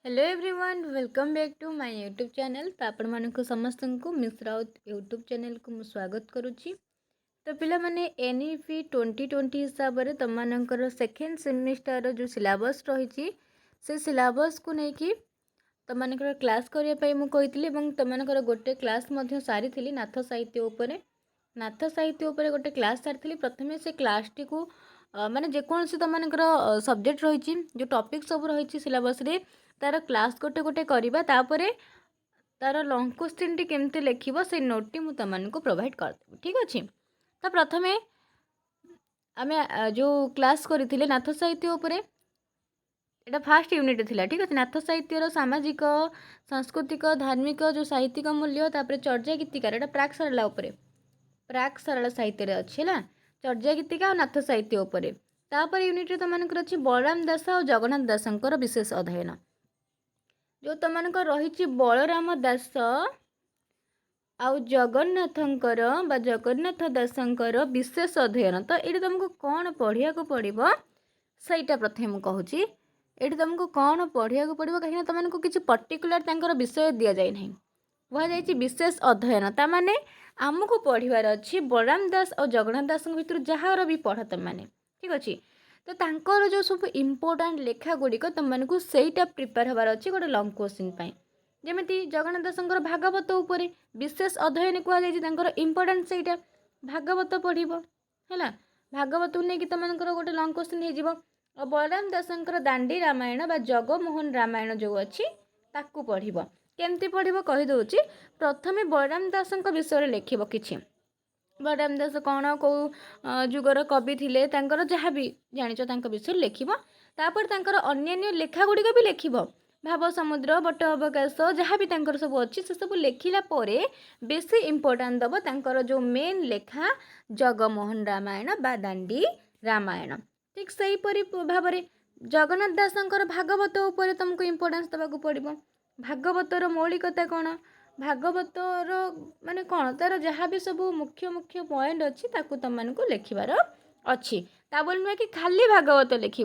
Hello everyone welcome back to my YouTube channel. तो आपण मानक समस्त को मिस राउत यूट्यूब चैनल को मु स्वागत करुच्ची। तो पिला माने एनईपी 2020 हिसाब से तुम मानकर सेकेंड सेमिस्टर जो सिलेबस रही से सिलेबस को लेकिन तुम मानकर क्लास करने मुझे कही तुम मानकर गोटे क्लास सारी थी नाथ साहित्य उपरे गोटे क्लास सारी प्रथम से क्लास टी को माने जेकोसी तुम मानकर सब्जेक्ट रही जो टॉपिक सब रही सिलेबस रे तार क्लास गोटे गोटे करवा तापर तार लंग क्वेश्चन टी केमती लिखिबो से नोट टी मु तुमको प्रोवाइड करदेबी। ठीक अच्छे। तो प्रथम आम जो क्लास करते नाथ साहित्य उपरे एटा फास्ट यूनिट थिला। ठीक अच्छे। नाथ साहित्यर सामाजिक सांस्कृतिक धार्मिक जो साहित्यिक मूल्य तापर चर्या गीतिकार एटा प्राक सरला उपरे प्राक सरला साहित्य अच्छी है चर्या गीतिका और नाथ साहित्य उपरे तापर यूनिट तुम मानकर अच्छी बलराम दास और जगन्नाथ दासंकर विशेष अध्ययन जो तुम मानकर रही बलराम दास आउ जगन्नाथंकर बा जगन्नाथ दासंकर विशेष अध्ययन। तो ये तुमको कौन पढ़िया को पड़ो सहीटा प्रथम कहूँ ये तुमको कौन पढ़िया को पड़ो कहीं तुमको किसी पर्टिकुलर विषय दि जाए ना कहुई विशेष अध्ययन ता माने आमको पढ़ार अच्छी बलराम दास और जगन्नाथ दास भर जार भी पढ़ तुम मैंने। ठीक अच्छे। तो तांकर जो सब इम्पोर्टाट लेखा गुड़िक तुमको सहीटा प्रिपेयर हबार अच्छी गोटे लंग क्वेश्चन जमी जगन्नाथ दासंकर भागवत उपरे विशेष अध्ययन कहुई इम्पोर्टाट सहीटा भागवत पढ़व है भागवत को लेकिन तुमको गोटे लंग क्वेश्चन हो बलराम दासंकर दांडी रामायण बा जगमोहन रामायण जो अच्छी ताकू पढ़व केमती पढ़व कहीदे। प्रथमे बलराम दास विषय लिख कि बलराम दास कौन कौ जुगर कवि थे जहाँ भी जाच विषय लिख तापर अन्य लेखा गुड़िक भी लिख भाव समुद्र बट अवकाश जहाँ भी सब अच्छी से सब लिखला बेसी इम्पोर्टाट दब तांकर जो मेन लेखा जगमोहन रामायण बा दांडी रामायण। ठीक सहीपरी भाव में जगन्नाथ दासंकर भागवत उपर तुमको इम्पोर्टान्स देवाक पड़ो। भागवतर मौलिकता कौन भागवतर माने कौन तार जहाँ भी सब मुख्य मुख्य पॉइंट अच्छी तुमको लिखबार अच्छी ता बोल नुहे कि खाली भागवत लिख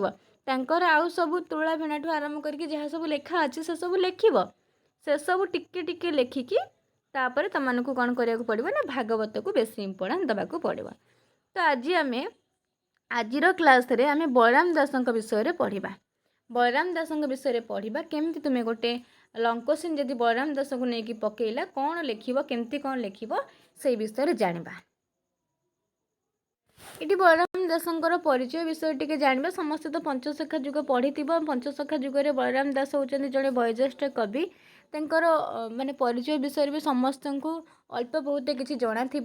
तांकर आउ सब तुला भेणा ठू आरंभ करके जहाँ सब लेखा अच्छी से सब लिख से सब टिके टिके लिखिकी तापर तुमको कौन करा पड़ो ना भागवत को बेसी इम्पोर्टान्स देवाक पड़ो। तो आज आम आज क्लास रे आम बलराम दास विषय पढ़ा बलराम दास विषय पढ़ा केमती तुम्हें गोटे लंग क्वेश्चन जदि बलराम दास को लेकिन पकेला कौन लिख केमती कौन लिख से विषय जाना ये बलराम दासंकर परिचय विषय टी जाना समस्त तो पंचसखा जुग पढ़ी पंचसखा जुगे बलराम दास होती जड़े वयोज्येष्ठ कवि तर माने परिचय विषय भी समस्त को अल्प बहुत किसी जना थी।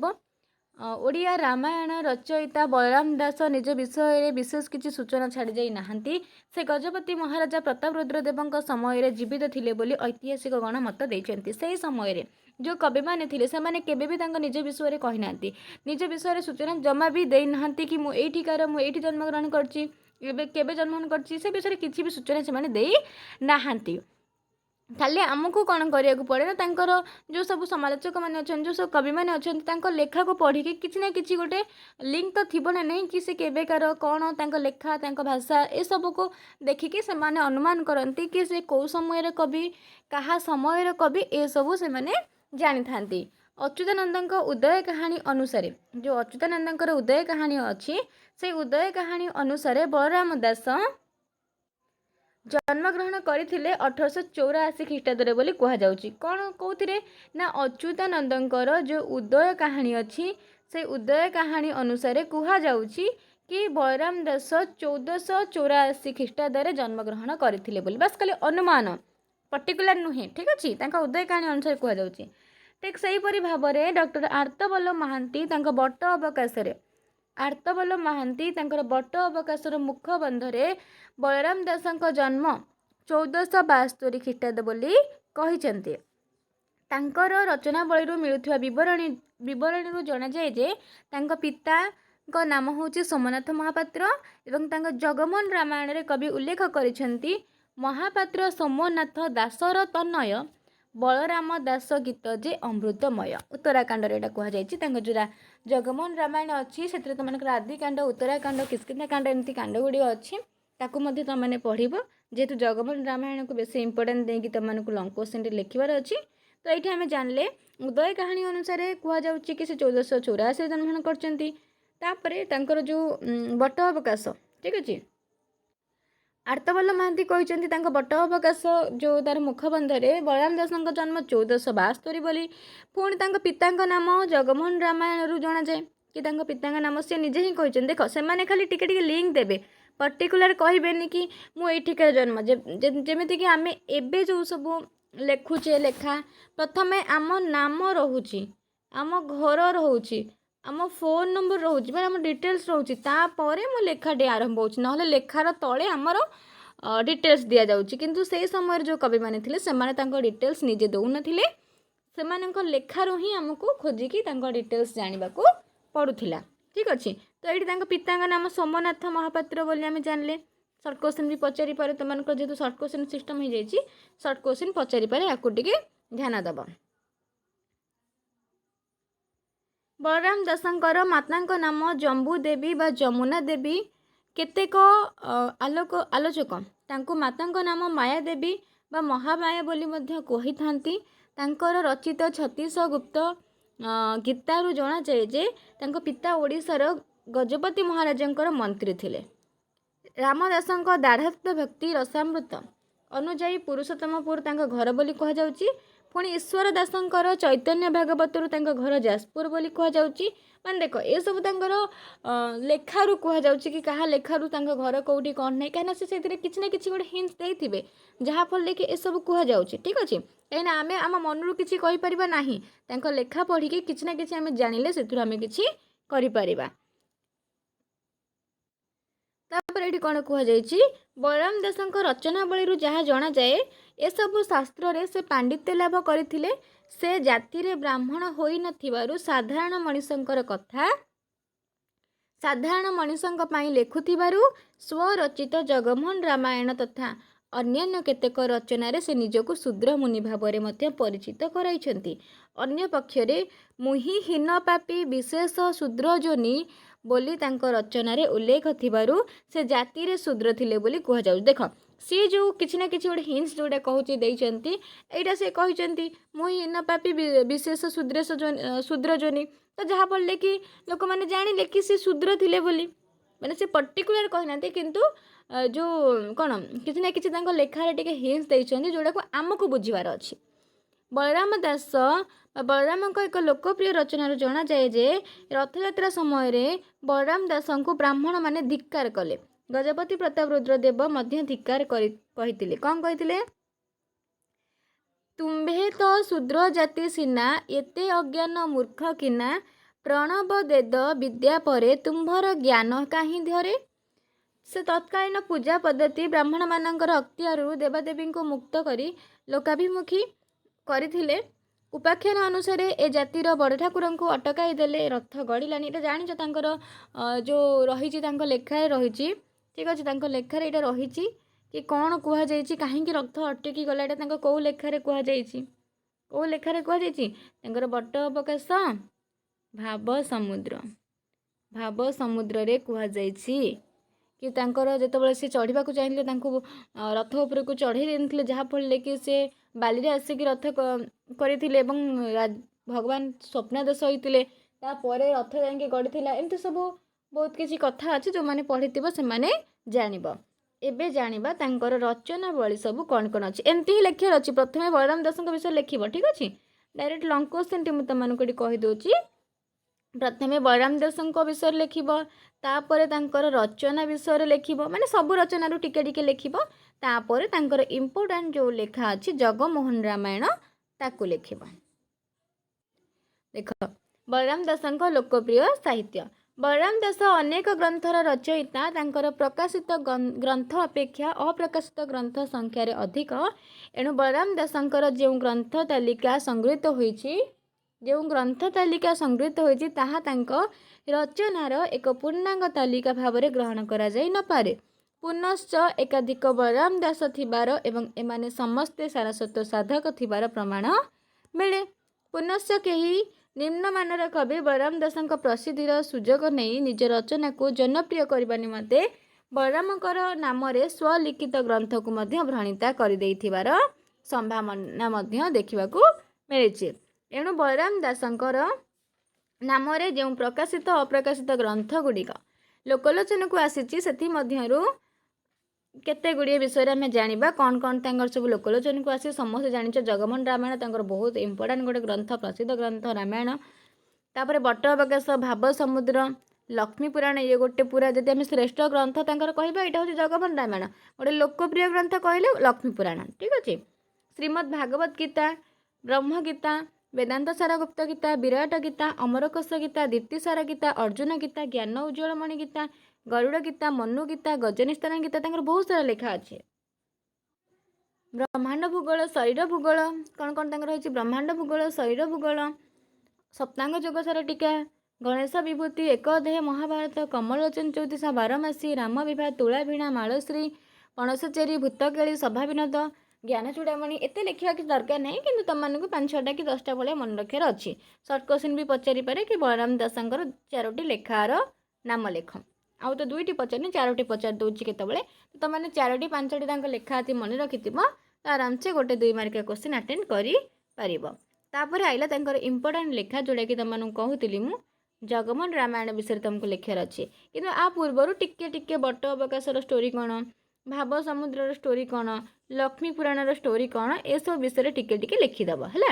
ओडिया रामायण रचयिता बलराम दास निज विषय विशेष किसी सूचना छाड़ी जाई नाहंती से गजपति महाराजा प्रताप रुद्रदेव समय जीवित थिले बोली ऐतिहासिक गण मत देइछन्ति। से समय जो कवि माने थिले से माने केबे भी तांको निज विषय कहि नांती निज विषय सूचना जमा भी देई नाहंती कि मु एठिकार मु एठी जन्म ग्रहण करछि एबे केबे जन्म करछि से विषय किसी भी सूचना से माने देई नाहंती। खाली आमको कौन करा पड़े ना जो सब समालोचक मैंने अच्छा जो सब कवि मैंने अच्छा लेखा को पढ़ी कि ना कि गोटे लिंक तो थी ना नहीं कि से केबेकार कौन लेखा भाषा ये सब को देखिकी से माने अनुमान करती कि से कौ समय कवि क्या समय कवि ए सब से माने जानी था। अच्युतानंद उदय कहानी अनुसार जो अच्युतानंद उदय कहानी अच्छी से उदय कहानी अनुसार बलराम दास जन्मग्रहण करथिले 1884 ख्रीष्टाब्द बोली कहुच्छी। कौन कौन ना अच्युतानंदर जो उदय कहानी अच्छी से उदय कहानी अनुसार कहुच्छी कि बलराम दास 1484 ख्रीष्टाब्द जन्मग्रहण करथिले बोली बस खाली अनुमान पर्टिकुलर नुहे। ठीक अच्छे। उदय कहानी अनुसार कहुच्छी। ठीक सहीपरी भाव में डॉक्टर आर्तबल्लभ महांती बट अवकाश आर्तबल्लभ महांती बट अवकाशर मुखबंधरे बलराम दासंक जन्म 1472 ख्रीष्टाब्द बोली कहिसेंती। तांकर रचनावली मिलुथिबा विवरणी जना जाए जे तांक पिता नाम होची सोमनाथ महापात्र एवं तांक जगमोहन रामायण रे कवि उल्लेख करिसेंती महापात्र सोमनाथ दासर तनय बलराम दास गीत जे अमृतमय उत्तराखंड एटा कहुई जो जगमोहन रामायण अच्छी से तुम आदिकांड उत्तराखंड किष्किंधा कांड एमती कांड गुड़ी अच्छी ताकू तुमने पढ़ जेहेतु जगमोहन रामायण को बेस इंपोर्टाट देकी तुमको लंग क्वेश्चन लिखबार अच्छी। तो ये आम जानले उदय कहानी अनुसार कहुच्छी कि से 1484 जन्मग्रहण कर जो बट अवकाश ठीक अच्छे आर्तबल्लभ महांती कहते बट अवकाश जो तार मुखबंधरे बलराम दास जन्म 1472 बोली पुणी पिता नाम जगमोहन रामायण जना जाए कि पिता नाम सी निजे ही कहते देख से खाली टिके लिंक देवे पर्टिकुलर कहबेनि कि मुझे जन्म जमीक आम एबे जो सब लेखुचे लेखा प्रथम आम नाम रोचे आम घर रोचे आम फोन नंबर रोचे मैं आम डिटेल्स रोचे तापर मो लेखाटी आरंभ हो ना लेखार तले आमर डिटेल्स दि जाऊँगी किंतु से समय जो कवि मैंने थे से डिटेल्स निजे दौन से लेखारू ही आमको खोजिकी डिटेल्स जानवा पड़ूला ठीक अच्छे। तो ये पिता नाम सोमनाथ महापात्र बोली आम जानले सर्ट क्वेश्चन भी पचारि पारे तुमको जेहतु सर्ट क्वेश्चन सिस्टम हो जाए सर्ट क्वेश्चन पचारि पारे आपको टिके ध्यान दब। बलराम दासंकर माता नाम जम्बू देवी बा जमुना देवी केतेक आलोचक तांको माता नाम माया देवी बा महामाया बोली मध्य कही थांती। तांकर रचित 36 गुप्त गीतारू जना जाए जे तांको पिता ओडिशार गजपति महाराजंकर मंत्री थिले। रामदासंक दाढ़ात्म भक्ति रसामृत अनुजाई पुरुषोत्तमपुर घर बोली कह जाउची। पुणी ईश्वर दासंकर चैतन्य भागवतरू घर जाजपुर बोली कह जाउची। मान देख ये सब लेखारू कह जाउची कि कहा लेखारू घर कौटी कौन नहीं कहीं से किसी ना कि गोटे हिंट्स देथिबे जहाँफल कि ये सब कह जाउची ठीक अच्छे। कहीं आम आम मनरू किसी कहीपर ना लेखा पढ़ी कि ना कि आम जानिले से आम कि करिपरिबा। तापर ये कौन कहुई बलराम दासंक रचनावली जहाँ जना जाए ये सब शास्त्र रे से पांडित्य लाभ करथिले। से जाति रे ब्राह्मण होई नथिबारु साधारण मनीषंकर कथा साधारण मनीषंक पाई लेखुथिबारु स्वरचित जगमोहन रामायण तथा अन्यान्य केतेक रचना से निजको शूद्र मुनि भाव में परिचित कराइछंती। अन्य पक्षरे मुहि हीन पापी विशेष शूद्र जोनि बोली तांको रचना रे उल्लेख थिबारु से जाति रे शूद्र थिले बोली कह जाउ। देख सी जो किसी ना कि गोटे हिंट्स जोटा कहूँ देइचंती एटा से कहते मुहि हीन पापी विशेष शूद्र जोनि तो जहाँ पड़े कि लोक मैंने जानिले कि सी शूद्र थिले बोली माने से पर्टिकुलर कहना किंतु जो कौन किसी ना कि लेखार टे हिंट्स देइचंती जोटा को आमको बुझीबार अच्छी। बलराम दास बलराम एक लोकप्रिय रचना जना जाए जे रथयात्रा समय रे बलराम दास को ब्राह्मण माने धिक्कार कले। गजपति प्रताप रुद्रदेव मध्य धिक्कार कहितिले कौन कहितिले तुम्भे तो शूद्र जाति सीना एते अज्ञान मूर्ख किना प्रणव देद विद्या परे तुम्भर ज्ञान काहीं धरे। से तत्कालीन पूजा पद्धति ब्राह्मण मानकर अख्तियारू देवादेवी को मुक्त करी लोकाभिमुखी करथिले। उपाख्यान अनुसार ए जातिर बड़ ठाकुर को अटकाई देले रथ गड़िलानी जानिछ जो रही लेखार रही ठीक अच्छे लेखार यहाँ रही कि कौन कहुई कहीं रथ अटकी गला यहाँ कौ लेखार कहुई कौ लेखार कहुई बट अवकाश भाव समुद्र रे कहुई कि जिते सी चढ़ा चाहिए रथ उपर को चढ़े देते जहाँफल कि से बाली आसिक रथ करते भगवान स्वप्नादेश होते रथ जाकि गड़ी एमती सब बहुत किसी कथा अच्छी जो मैंने पढ़ी से जानब। एबे जानिबा तांकर रचनावली सब कौन कौन अच्छी एमती ही लेखार अच्छी। प्रथम बलराम दास विषय लिखब ठीक अच्छे डायरेक्ट लंग क्वेश्चन टी मुझे कहीदे। प्रथम बलराम दास विषय लिखब तापर तांकर रचना विषय लिखब माने सब रचना टिके टिके लिखब तापर तांकर इम्पोर्टाट जो लेखा अच्छी जगमोहन रामायण ताकू लिखब। देख बलराम दास लोकप्रिय साहित्य बलराम दास अनेक ग्रंथर रचयिता तांकर प्रकाशित ग्रंथ अपेक्षा अप्रकाशित ग्रंथ संख्यार अधिक। एणु बलराम दासंकर जो ग्रंथ तालिका संगृहीत होइछि ताहा तांको रचनार एक पूर्णांग तालिका भाव ग्रहण करा जाई न पारे। पुनश्च एकाधिक बलराम दास थिबार एवं एमाने समस्ते सारस्वत साधक थिबार प्रमाण मिले। पुनश्च केही निम्नमानर कवि बलराम दासंक प्रसिद्धिर सुजोग नहीं निज रचना को जनप्रिय करने निमंते ବଳରାମଙ୍କର ନାମରେ ସ୍ୱଲିଖିତ ଗ୍ରନ୍ଥକୁ ମଧ୍ୟ ଭ୍ରଣିତା କରିଦେଇଥିବାର ସମ୍ଭାବନା ମଧ୍ୟ ଦେଖିବାକୁ ମିଳିଛି। ଏଣୁ ବଳରାମ ଦାସଙ୍କର ନାମରେ ଯେଉଁ ପ୍ରକାଶିତ ଅପ୍ରକାଶିତ ଗ୍ରନ୍ଥ ଗୁଡ଼ିକ ଲୋକଲୋଚନକୁ ଆସିଛି ସେଥିମଧ୍ୟରୁ କେତେ ଗୁଡ଼ିଏ ବିଷୟରେ ଆମେ ଜାଣିବା। କ'ଣ କ'ଣ ତାଙ୍କର ସବୁ ଲୋକଲୋଚନକୁ ଆସି ସମସ୍ତେ ଜାଣିଛ ଜଗମୋହନ ରାମାୟଣ ତାଙ୍କର ବହୁତ ଇମ୍ପୋର୍ଟାଣ୍ଟ ଗୋଟେ ଗ୍ରନ୍ଥ, ପ୍ରସିଦ୍ଧ ଗ୍ରନ୍ଥ ରାମାୟଣ। ତାପରେ ବଟବକାଶ, ଭାବ ସମୁଦ୍ର, ଲକ୍ଷ୍ମୀ ପୁରାଣ, ଇଏ ଗୋଟେ ପୁରା ଯଦି ଆମେ ଶ୍ରେଷ୍ଠ ଗ୍ରନ୍ଥ ତାଙ୍କର କହିବା ଏଇଟା ହେଉଛି ଜଗମୋହନ ରାମାୟଣ। ଗୋଟେ ଲୋକପ୍ରିୟ ଗ୍ରନ୍ଥ କହିଲେ ଲକ୍ଷ୍ମୀ ପୁରାଣ, ଠିକ୍ ଅଛି। ଶ୍ରୀମଦ୍ ଭାଗବତ ଗୀତା, ବ୍ରହ୍ମଗୀତା, ବେଦାନ୍ତ ସାର ଗୁପ୍ତ ଗୀତା, ବିରାଟ ଗୀତା, ଅମରକୋଷ ଗୀତା, ଦୀପ୍ତିସାର ଗୀତା, ଅର୍ଜୁନ ଗୀତା, ଜ୍ଞାନ ଉଜ୍ଜ୍ୱଳମଣି ଗୀତା, ଗରୁଡ଼ ଗୀତା, ମନୁ ଗୀତା, ଗଜନିସ୍ତାନ ଗୀତା, ତାଙ୍କର ବହୁତ ସାରା ଲେଖା ଅଛି। ବ୍ରହ୍ମାଣ୍ଡ ଭୂଗୋଳ, ଶରୀର ଭୂଗୋଳ, କ'ଣ କ'ଣ ତାଙ୍କର ରହିଛି ବ୍ରହ୍ମାଣ୍ଡ ଭୂଗୋଳ, ଶରୀର ଭୂଗୋଳ, ସପ୍ତାଙ୍ଗ ଯୋଗସାର ଟୀକା, ଗଣେଶ ବିଭୂତି, ଏକ ଅଧ୍ୟାୟ ମହାଭାରତ, କମଳଲୋଚନ ଚୌତିଶା, ବାରମାସୀ, ରାମ ବିବାହ, ତୁଳା ଭିଣା, ମାଳଶ୍ରୀ, ପଣସଚେରୀ, ଭୂତକେଳି, ସଭାବିନୋଦ, ଜ୍ଞାନ ଚୂଡ଼ାମଣି। ଏତେ ଲେଖିବା କିଛି ଦରକାର ନାହିଁ, କିନ୍ତୁ ତୁମମାନଙ୍କୁ 5-6ଟା କି 10ଟା ଭଳିଆ ମନେ ରଖିବାର ଅଛି। ସର୍ଟ କ୍ୱେଶ୍ଚିନ୍ ବି ପଚାରିପାରେ କି ବଳରାମ ଦାସଙ୍କର 4ଟି ଲେଖାର ନାମ ଲେଖ। ଆଉ ତ 2ଟି ପଚାରିନି, 4ଟି ପଚାରି ଦେଉଛି କେତେବେଳେ। ତୁମମାନେ 4ଟି 5ଟି ତାଙ୍କ ଲେଖା ଅଛି ମନେ ରଖିଥିବ, ଆରାମସେ ଗୋଟେ 2 ମାର୍କିଆ କ୍ୱେଶ୍ଚିନ୍ ଆଟେଣ୍ଡ କରିପାରିବ। ତାପରେ ଆଇଲା ତାଙ୍କର ଇମ୍ପୋର୍ଟାଣ୍ଟ ଲେଖା, ଯେଉଁଟାକି ତୁମମାନଙ୍କୁ କହୁଥିଲି ମୁଁ ଜଗମୋହନ ରାମାୟଣ ବିଷୟରେ ତୁମକୁ ଲେଖିବାର ଅଛି। କିନ୍ତୁ ଆ ପୂର୍ବରୁ ଟିକେ ବଟ ଅବକାଶର ଷ୍ଟୋରି କ'ଣ, ଭାବ ସମୁଦ୍ରର ଷ୍ଟୋରି କ'ଣ, ଲକ୍ଷ୍ମୀ ପୁରାଣର ଷ୍ଟୋରି କ'ଣ, ଏସବୁ ବିଷୟରେ ଟିକେ ଲେଖିଦେବ ହେଲା।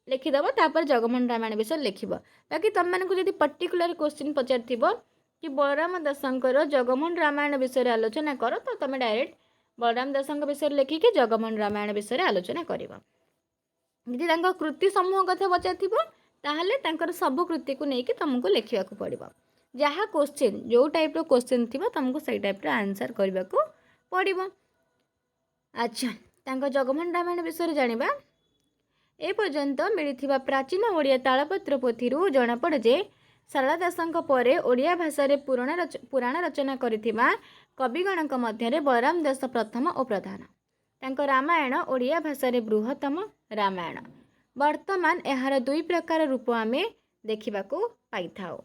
ଲେଖିଦେବ, ତାପରେ ଜଗମୋହନ ରାମାୟଣ ବିଷୟରେ ଲେଖିବ। ବାକି ତୁମମାନଙ୍କୁ ଯଦି ପର୍ଟିକୁଲାର କ୍ୱେଶ୍ଚିନ୍ ପଚାରିଥିବ କି ବଳରାମ ଦାସଙ୍କର ଜଗମୋହନ ରାମାୟଣ ବିଷୟରେ ଆଲୋଚନା କର, ତ ତୁମେ ଡାଇରେକ୍ଟ ବଳରାମ ଦାସଙ୍କ ବିଷୟରେ ଲେଖିକି ଜଗମୋହନ ରାମାୟଣ ବିଷୟରେ ଆଲୋଚନା କରିବ। ଯଦି ତାଙ୍କ କୃତି ସମୂହ କଥା ପଚାରିଥିବ ତାହେଲେ ତାଙ୍କର ସବୁ କୃତିକୁ ନେଇକି ତୁମକୁ ଲେଖିବାକୁ ପଡ଼ିବ। ଯାହା କ୍ୱେଶ୍ଚିନ୍ ଯେଉଁ ଟାଇପ୍ର କ୍ୱେଶ୍ଚିନ୍ ଥିବ ତୁମକୁ ସେଇ ଟାଇପ୍ର ଆନ୍ସର୍ କରିବାକୁ ପଡ଼ିବ। ଆଚ୍ଛା, ତାଙ୍କ ଜଗମୋହନ ରାମାୟଣ ବିଷୟରେ ଜାଣିବା। ଏ ପର୍ଯ୍ୟନ୍ତ ମିଳିଥିବା ପ୍ରାଚୀନ ଓଡ଼ିଆ ତାଳପତ୍ର ପୋଥିରୁ ଜଣାପଡ଼େ ଯେ ଶାରଳା ଦାସଙ୍କ ପରେ ଓଡ଼ିଆ ଭାଷାରେ ପୁରାଣ ରଚନା କରିଥିବା କବିଗଣଙ୍କ ମଧ୍ୟରେ ବଳରାମ ଦାସ ପ୍ରଥମ ଓ ପ୍ରଧାନ। ତାଙ୍କ ରାମାୟଣ ଓଡ଼ିଆ ଭାଷାରେ ବୃହତ୍ତମ ରାମାୟଣ। ବର୍ତ୍ତମାନ ଏହାର 2 ପ୍ରକାର ରୂପ ଆମେ ଦେଖିବାକୁ ପାଇଥାଉ।